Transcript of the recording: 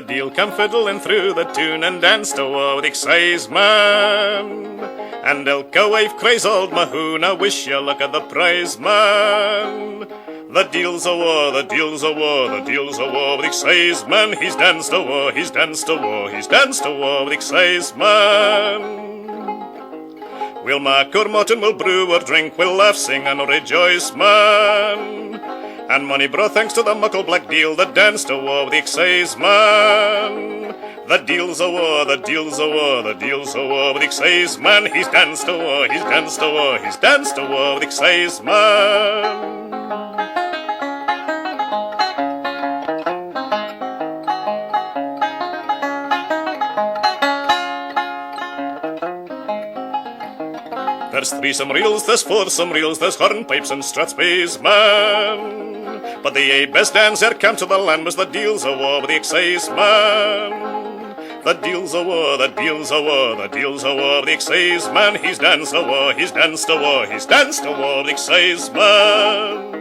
The Deil come fiddlin through the tune and danc'd a war with Exciseman. And ilka wife cries, Auld Mahoun, I wish you luck at the prize, man. The Deil's a war, the Deil's a war, the Deil's a war with Exciseman. He's danced a war, he's danced a war, he's danced a war with Exciseman. We'll mak our maut and we'll brew our drink, we'll laugh, sing and rejoice, man. And mony braw thanks to the muckle black Deil that danced a war with Exciseman. The Deil's a war, the Deil's a war, the Deil's a war with Exciseman. He's danced a war, he's danced a war, he's danced a war with Exciseman. There's threesome reels, there's foursome reels, there's hornpipes and strathspeys, man. But the best dance e'er came to the land was the Deil's a war with the Exciseman. The Deil's a war, the Deil's a war, the Deil's a war with the Exciseman. He's danced a war, he's danced a war, he's danced a war with the Exciseman.